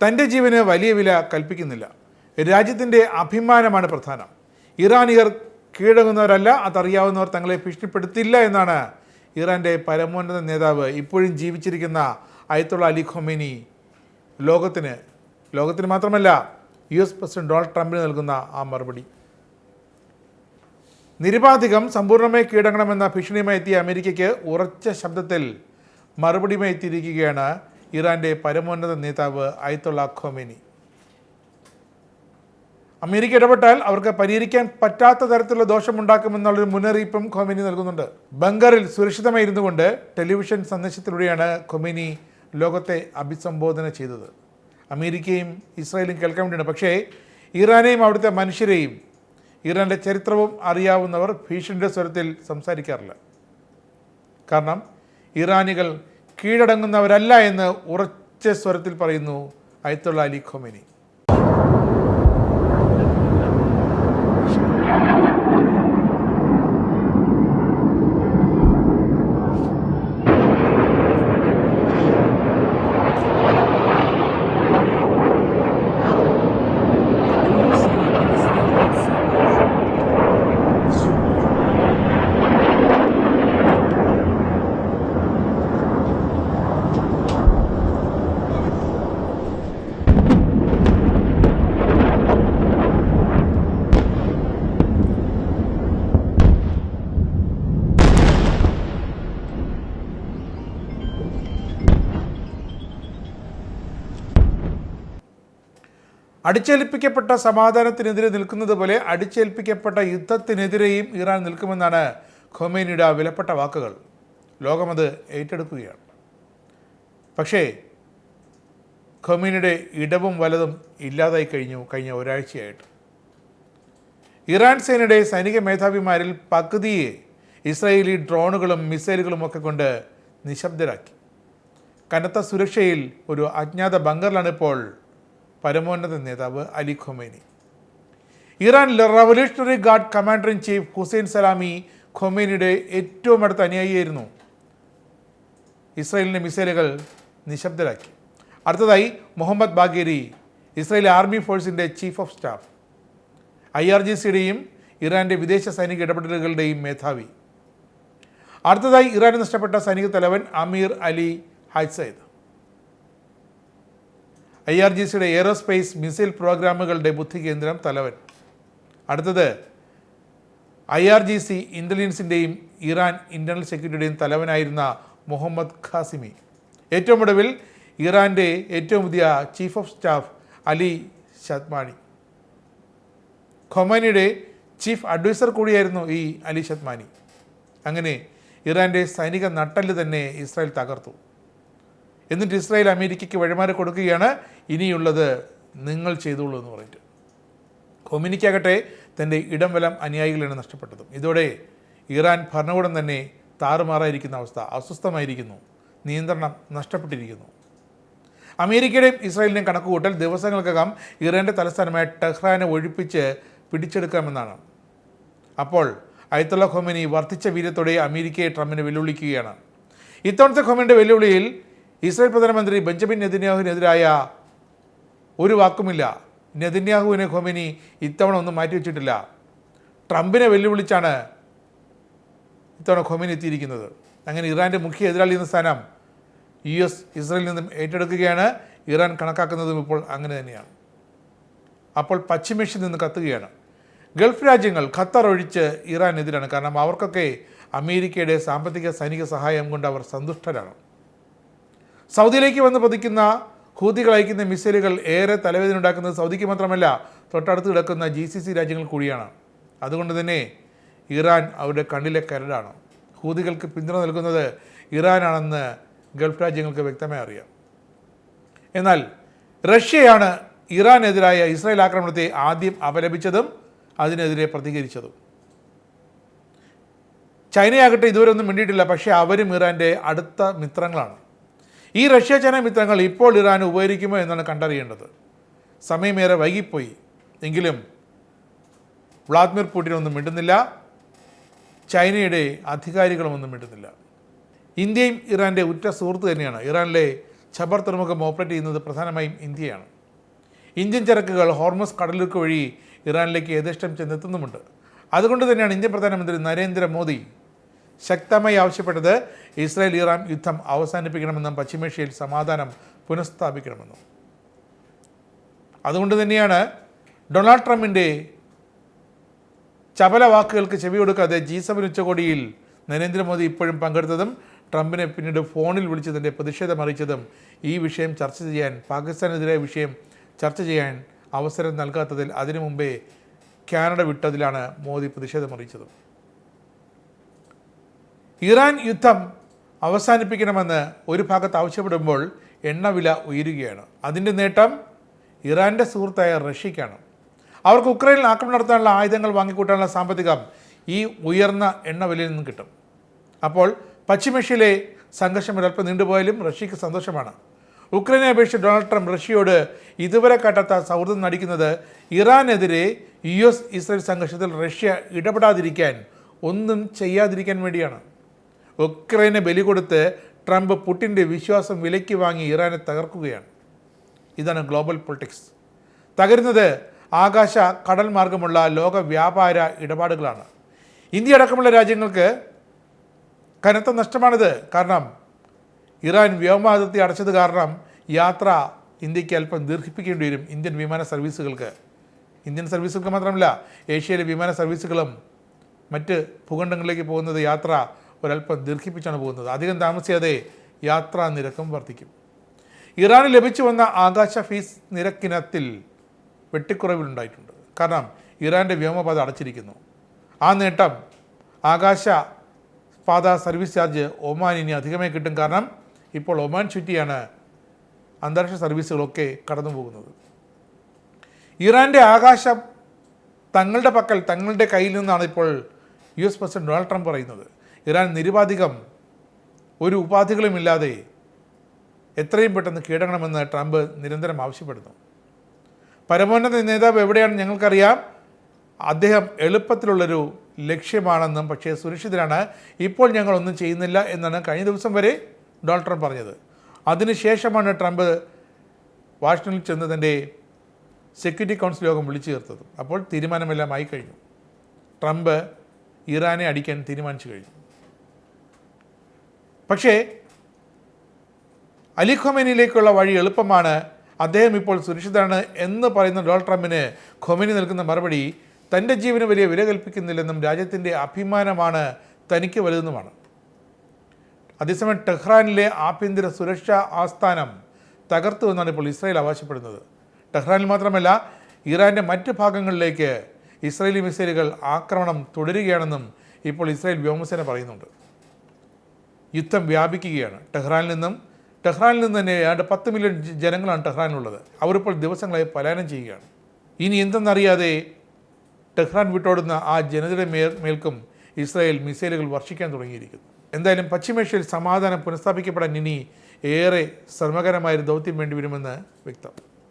തൻ്റെ ജീവന് വലിയ വില കൽപ്പിക്കുന്നില്ല. രാജ്യത്തിൻ്റെ അഭിമാനമാണ് പ്രധാനം. ഇറാനിയർ കീഴടങ്ങുന്നവരല്ല, അതറിയാവുന്നവർ തങ്ങളെ ഭീഷണിപ്പെടുത്തില്ല എന്നാണ് ഇറാൻ്റെ പരമോന്നത നേതാവ്, ഇപ്പോഴും ജീവിച്ചിരിക്കുന്ന അയത്തുള്ള അലി ഖൊമേനി ലോകത്തിന് മാത്രമല്ല US പ്രസിഡന്റ് ഡൊണാൾഡ് ട്രംപിന് നൽകുന്ന ആ മറുപടി. നിരുപാധികം സമ്പൂർണ്ണമായി കീഴടങ്ങണമെന്ന ഭീഷണിയുമായി എത്തിയ അമേരിക്കയ്ക്ക് ഉറച്ച ശബ്ദത്തിൽ മറുപടിയുമായി എത്തിയിരിക്കുകയാണ് ഇറാൻ്റെ പരമോന്നത നേതാവ് അയത്തുള്ള ഖൊമേനി. അമേരിക്ക ഇടപെട്ടാൽ അവർക്ക് പരിഹരിക്കാൻ പറ്റാത്ത തരത്തിലുള്ള ദോഷമുണ്ടാക്കുമെന്നുള്ളൊരു മുന്നറിയിപ്പും ഖൊമേനി നൽകുന്നുണ്ട്. ബങ്കറിൽ സുരക്ഷിതമായി ഇരുന്നു കൊണ്ട് ടെലിവിഷൻ സന്ദേശത്തിലൂടെയാണ് ഖൊമേനി ലോകത്തെ അഭിസംബോധന ചെയ്തത്. അമേരിക്കയും ഇസ്രായേലും കേൾക്കാൻ വേണ്ടിയാണ്. പക്ഷേ ഇറാനെയും അവിടുത്തെ മനുഷ്യരെയും ഇറാൻ്റെ ചരിത്രവും അറിയാവുന്നവർ ഭീഷണിയുടെ സ്വരത്തിൽ സംസാരിക്കാറില്ല. കാരണം ഇറാനികൾ കീഴടങ്ങുന്നവരല്ല എന്ന് ഉറച്ച സ്വരത്തിൽ പറയുന്നു അയത്തുള്ള അലി ഖൊമേനി. അടിച്ചേൽപ്പിക്കപ്പെട്ട സമാധാനത്തിനെതിരെ നിൽക്കുന്നത് പോലെ അടിച്ചേൽപ്പിക്കപ്പെട്ട യുദ്ധത്തിനെതിരെയും ഇറാൻ നിൽക്കുമെന്നാണ് ഖൊമേനിയുടെ വിലപ്പെട്ട വാക്കുകൾ. ലോകമത് ഏറ്റെടുക്കുകയാണ്. പക്ഷേ ഖൊമേനിയുടെ ഇടവും വലതും ഇല്ലാതായി കഴിഞ്ഞ ഒരാഴ്ചയായിട്ട്. ഇറാൻ സേനയുടെ സൈനിക മേധാവിമാരിൽ പകുതിയെ ഇസ്രായേലി ഡ്രോണുകളും മിസൈലുകളും ഒക്കെ കൊണ്ട് നിശബ്ദരാക്കി. കനത്ത സുരക്ഷയിൽ ഒരു അജ്ഞാത ബങ്കറിലാണ് ഇപ്പോൾ പരമോന്നത നേതാവ് Ali Khomeini. Iran revolutionary guard commander in chief Hussein Salami ഖൊമേനിയുടെ ഏറ്റവും അടുത്ത അനുയായിയായിരുന്നു. ഇസ്രായേലിൻ്റെ മിസൈലുകൾ നിശബ്ദരാക്കി. അടുത്തതായി മുഹമ്മദ് ബാഗേരി, ഇസ്രായേലി ആർമി ഫോഴ്സിൻ്റെ ചീഫ് ഓഫ് സ്റ്റാഫ്, IRGCയുടെയും ഇറാൻ്റെ വിദേശ സൈനിക ഇടപെടലുകളുടെയും മേധാവി. അടുത്തതായി ഇറാന് നഷ്ടപ്പെട്ട സൈനിക തലവൻ അമീർ അലി ഹൈസൈദ്, IRGCയുടെ എയറോസ്പേസ് മിസൈൽ പ്രോഗ്രാമുകളുടെ ബുദ്ധി കേന്ദ്രം തലവൻ. അടുത്തത് IRGC ഇൻ്റലിജൻസിൻ്റെയും ഇറാൻ ഇൻ്റർണൽ സെക്യൂരിറ്റിയുടെയും തലവനായിരുന്ന മുഹമ്മദ് ഖാസിമി. ഏറ്റവും ഒടുവിൽ ഇറാൻ്റെ ഏറ്റവും പുതിയ chief of staff Ali Shadmani. ഖൊമേനിയുടെ ചീഫ് അഡ്വൈസർ കൂടിയായിരുന്നു ഈ അലി ഷത്മാനി. അങ്ങനെ ഇറാൻ്റെ സൈനിക നട്ടെല്ല് തന്നെ ഇസ്രായേൽ തകർത്തു. എന്നിട്ട് ഇസ്രായേൽ അമേരിക്കയ്ക്ക് വഴിമാറി കൊടുക്കുകയാണ്. ഇനിയുള്ളത് നിങ്ങൾ ചെയ്തോളൂ എന്ന് പറഞ്ഞിട്ട്. ഖൊമേനിക്കാകട്ടെ തൻ്റെ ഇടം വലം അനുയായികളാണ് നഷ്ടപ്പെട്ടതും. ഇതോടെ ഇറാൻ ഭരണകൂടം തന്നെ താറുമാറായിരിക്കുന്ന അവസ്ഥ, അസ്വസ്ഥമായിരിക്കുന്നു, നിയന്ത്രണം നഷ്ടപ്പെട്ടിരിക്കുന്നു. അമേരിക്കയുടെയും ഇസ്രായേലിൻ്റെയും കണക്കുകൂട്ടൽ ദിവസങ്ങൾക്കകം ഇറാൻ്റെ തലസ്ഥാനമായ ടെഹ്റാനെ ഒഴിപ്പിച്ച് പിടിച്ചെടുക്കാമെന്നാണ്. അപ്പോൾ അയത്തുള്ള ഖൊമേനി വർദ്ധിച്ച വീര്യത്തോടെ അമേരിക്കയെ ട്രംപിനെ വെല്ലുവിളിക്കുകയാണ്. ഇത്തവണത്തെ ഖൊമേനിയുടെ വെല്ലുവിളിയിൽ ഇസ്രായേൽ പ്രധാനമന്ത്രി ബെഞ്ചമിൻ നെതന്യാഹുവിനെതിരായ ഒരു വാക്കുമില്ല. നെതന്യാഹുവിനെ ഖൊമേനി ഇത്തവണ ഒന്നും മാറ്റിവെച്ചിട്ടില്ല. ട്രംപിനെ വെല്ലുവിളിച്ചാണ് ഇത്തവണ ഖൊമേനി എത്തിയിരിക്കുന്നത്. അങ്ങനെ ഇറാൻ്റെ മുഖ്യ എതിരാളി എന്ന സ്ഥാനം US ഇസ്രായേലിൽ നിന്നും ഏറ്റെടുക്കുകയാണ്. ഇറാൻ കണക്കാക്കുന്നതും ഇപ്പോൾ അങ്ങനെ തന്നെയാണ്. അപ്പോൾ പശ്ചിമേഷ്യയിൽ നിന്ന് കത്തുകയാണ്. ഗൾഫ് രാജ്യങ്ങൾ ഖത്തർ ഒഴിച്ച് ഇറാനെതിരാണ്. കാരണം അവർക്കൊക്കെ അമേരിക്കയുടെ സാമ്പത്തിക സൈനിക സഹായം കൊണ്ട് അവർ സന്തുഷ്ടരാണ്. സൗദിയിലേക്ക് വന്ന് പതിക്കുന്ന ഹൂതികൾ അയക്കുന്ന മിസൈലുകൾ ഏറെ തലവേദന ഉണ്ടാക്കുന്നത് സൗദിക്ക് മാത്രമല്ല, തൊട്ടടുത്ത് കിടക്കുന്ന GCC രാജ്യങ്ങൾ കൂടിയാണ്. അതുകൊണ്ട് തന്നെ ഇറാൻ അവരുടെ കണ്ണിലെ കരടാണ്. ഹൂതികൾക്ക് പിന്തുണ നൽകുന്നത് ഇറാനാണെന്ന് ഗൾഫ് രാജ്യങ്ങൾക്ക് വ്യക്തമായി അറിയാം. എന്നാൽ റഷ്യയാണ് ഇറാനെതിരായ ഇസ്രായേൽ ആക്രമണത്തെ ആദ്യം അപലപിച്ചതും അതിനെതിരെ പ്രതികരിച്ചതും. ചൈനയാകട്ടെ ഇതുവരെ ഒന്നും മിണ്ടിയിട്ടില്ല. പക്ഷേ അവരും ഇറാൻ്റെ അടുത്ത മിത്രങ്ങളാണ്. ഈ റഷ്യ ചൈന മിത്രങ്ങൾ ഇപ്പോൾ ഇറാൻ ഉപകരിക്കുമോ എന്നാണ് കണ്ടറിയേണ്ടത്. സമയമേറെ വൈകിപ്പോയി എങ്കിലും വ്ളാദിമിർ പുടിനൊന്നും മിണ്ടുന്നില്ല, ചൈനയുടെ അധികാരികളുമൊന്നും മിണ്ടുന്നില്ല. ഇന്ത്യയും ഇറാൻ്റെ ഉറ്റ സുഹൃത്ത് തന്നെയാണ്. ഇറാനിലെ ഛബർ തുറമുഖം ഓപ്പറേറ്റ് ചെയ്യുന്നത് പ്രധാനമായും ഇന്ത്യയാണ്. ഇന്ത്യൻ ചരക്കുകൾ ഹോർമസ് കടലിടുക്ക് വഴി ഇറാനിലേക്ക് യഥേഷ്ടം ചെന്നെത്തുന്നുമുണ്ട്. അതുകൊണ്ട് തന്നെയാണ് ഇന്ത്യൻ പ്രധാനമന്ത്രി നരേന്ദ്രമോദി ശക്തമായി ആവശ്യപ്പെട്ടത് ഇസ്രായേൽ ഇറാൻ യുദ്ധം അവസാനിപ്പിക്കണമെന്നും പശ്ചിമേഷ്യയിൽ സമാധാനം പുനഃസ്ഥാപിക്കണമെന്നും. അതുകൊണ്ട് തന്നെയാണ് ഡൊണാൾഡ് ട്രംപിൻ്റെ ചപല വാക്കുകൾക്ക് ചെവി കൊടുക്കാതെ G7 ഉച്ചകോടിയിൽ നരേന്ദ്രമോദി ഇപ്പോഴും പങ്കെടുത്തതും ട്രംപിനെ പിന്നീട് ഫോണിൽ വിളിച്ചതിൻ്റെ പ്രതിഷേധം അറിയിച്ചതും ഈ വിഷയം ചർച്ച ചെയ്യാൻ, പാകിസ്ഥാനെതിരായ വിഷയം ചർച്ച ചെയ്യാൻ അവസരം നൽകാത്തതിൽ അതിനു മുമ്പേ കാനഡ വിട്ടതിലാണ് മോദി പ്രതിഷേധം അറിയിച്ചത്. ഇറാൻ യുദ്ധം അവസാനിപ്പിക്കണമെന്ന് ഒരു ഭാഗത്ത് ആവശ്യപ്പെടുമ്പോൾ എണ്ണവില ഉയരുകയാണ്. അതിൻ്റെ നേട്ടം ഇറാൻ്റെ സുഹൃത്തായ റഷ്യയ്ക്കാണ്. അവർക്ക് ഉക്രൈനിൽ ആക്രമണം നടത്താനുള്ള ആയുധങ്ങൾ വാങ്ങിക്കൂട്ടാനുള്ള സാമ്പത്തികം ഈ ഉയർന്ന എണ്ണവിലയിൽ നിന്നും കിട്ടും. അപ്പോൾ പശ്ചിമേഷ്യയിലെ സംഘർഷം ഒരൽപ്പം നീണ്ടുപോയാലും റഷ്യയ്ക്ക് സന്തോഷമാണ്. ഉക്രൈനെ അപേക്ഷിച്ച് ഡൊണാൾഡ് ട്രംപ് റഷ്യയോട് ഇതുവരെ കാട്ടാത്ത സൗഹൃദം നടിക്കുന്നത് ഇറാനെതിരെ US ഇസ്രായേൽ സംഘർഷത്തിൽ റഷ്യ ഇടപെടാതിരിക്കാൻ, ഒന്നും ചെയ്യാതിരിക്കാൻ വേണ്ടിയാണ്. ഉക്രൈനെ ബലി കൊടുത്ത് ട്രംപ് പുടിൻ്റെ വിശ്വാസം വിലയ്ക്ക് വാങ്ങി ഇറാനെ തകർക്കുകയാണ്. ഇതാണ് ഗ്ലോബൽ പൊളിറ്റിക്സ്. തകരുന്നത് ആകാശ കടൽ മാർഗമുള്ള ലോക വ്യാപാര ഇടപാടുകളാണ്. ഇന്ത്യ അടക്കമുള്ള രാജ്യങ്ങൾക്ക് കനത്ത നഷ്ടമാണിത്. കാരണം ഇറാൻ വ്യോമാതിർത്തി അടച്ചത് കാരണം യാത്ര ഇന്ത്യക്ക് അല്പം ദീർഘിപ്പിക്കേണ്ടി വരും ഇന്ത്യൻ വിമാന സർവീസുകൾക്ക്. ഇന്ത്യൻ സർവീസുകൾക്ക് മാത്രമല്ല, ഏഷ്യയിലെ വിമാന സർവീസുകളും മറ്റ് ഭൂഖണ്ഡങ്ങളിലേക്ക് പോകുന്നത് യാത്ര ഒരല്പം ദീർഘിപ്പിച്ചാണ് പോകുന്നത്. അധികം താമസിയാതെ യാത്രാ നിരക്കും വർദ്ധിക്കും. ഇറാന് ലഭിച്ചു വന്ന ആകാശ ഫീസ് നിരക്കിനത്തിൽ വെട്ടിക്കുറവിലുണ്ടായിട്ടുണ്ട്. കാരണം ഇറാൻ്റെ വ്യോമപാത അടച്ചിരിക്കുന്നു. ആ നേട്ടം ആകാശ പാത സർവീസ് ചാർജ് ഒമാൻ ഇനി അധികമായി കിട്ടും. കാരണം ഇപ്പോൾ ഒമാൻ ചുറ്റിയാണ് അന്താരാഷ്ട്ര സർവീസുകളൊക്കെ കടന്നു പോകുന്നത്. ഇറാൻ്റെ ആകാശം തങ്ങളുടെ പക്കൽ, തങ്ങളുടെ കയ്യിൽ നിന്നാണ് ഇപ്പോൾ US പ്രസിഡന്റ് ഡൊണാൾഡ് ട്രംപ് പറയുന്നത്. ഇറാൻ നിരുപാധികം ഒരു ഉപാധികളുമില്ലാതെ എത്രയും പെട്ടെന്ന് കീഴടങ്ങണമെന്ന് ട്രംപ് നിരന്തരം ആവശ്യപ്പെടുന്നു. പരമോന്നത നേതാവ് എവിടെയാണെന്ന് ഞങ്ങൾക്കറിയാം. അദ്ദേഹം എളുപ്പത്തിലുള്ളൊരു ലക്ഷ്യമാണെന്നും പക്ഷേ സുരക്ഷിതരാണ്, ഇപ്പോൾ ഞങ്ങളൊന്നും ചെയ്യുന്നില്ല എന്നാണ് കഴിഞ്ഞ ദിവസം വരെ ഡൊണാൾഡ് ട്രംപ് പറഞ്ഞത്. അതിനുശേഷമാണ് ട്രംപ് വാഷിംഗ്ടണിൽ ചെന്ന് തൻ്റെ സെക്യൂരിറ്റി കൗൺസിൽ യോഗം വിളിച്ചു ചേർത്തത്. അപ്പോൾ തീരുമാനമെല്ലാം ആയി കഴിഞ്ഞു. ട്രംപ് ഇറാനെ അടിക്കാൻ തീരുമാനിച്ചു കഴിഞ്ഞു. പക്ഷേ അലി ഖൊമേനിയിലേക്കുള്ള വഴി എളുപ്പമാണ്, അദ്ദേഹം ഇപ്പോൾ സുരക്ഷിതരാണ് എന്ന് പറയുന്ന ഡൊണാൾഡ് ട്രംപിന് ഖൊമേനി നൽകുന്ന മറുപടി തൻ്റെ ജീവന് വലിയ വില കൽപ്പിക്കുന്നില്ലെന്നും രാജ്യത്തിൻ്റെ അഭിമാനമാണ് തനിക്ക് വലുതെന്നുമാണ്. അതേസമയം ടെഹ്റാനിലെ ആഭ്യന്തര സുരക്ഷാ ആസ്ഥാനം തകർത്തു എന്നാണ് ഇപ്പോൾ ഇസ്രായേൽ അവകാശപ്പെടുന്നത്. ടെഹ്റാനിൽ മാത്രമല്ല, ഇറാൻ്റെ മറ്റ് ഭാഗങ്ങളിലേക്ക് ഇസ്രായേലി മിസൈലുകൾ ആക്രമണം തുടരുകയാണെന്നും ഇപ്പോൾ ഇസ്രായേൽ വ്യോമസേന പറയുന്നുണ്ട്. യുദ്ധം വ്യാപിക്കുകയാണ്. ടെഹ്റാനിൽ നിന്ന് തന്നെ ഏതാണ്ട് 10 മില്യൺ ജനങ്ങളാണ് ടെഹ്റാനിലുള്ളത്. അവരിപ്പോൾ ദിവസങ്ങളായി പലായനം ചെയ്യുകയാണ്. ഇനി എന്തെന്നറിയാതെ ടെഹ്റാൻ വിട്ടോടുന്ന ആ ജനതയുടെ മേൽക്കും ഇസ്രായേൽ മിസൈലുകൾ വർഷിക്കാൻ തുടങ്ങിയിരിക്കുന്നു. എന്തായാലും പശ്ചിമേഷ്യയിൽ സമാധാനം പുനഃസ്ഥാപിക്കപ്പെടാൻ ഇനി ഏറെ ശ്രമകരമായൊരു ദൗത്യം വേണ്ടിവരുമെന്ന് വ്യക്തം.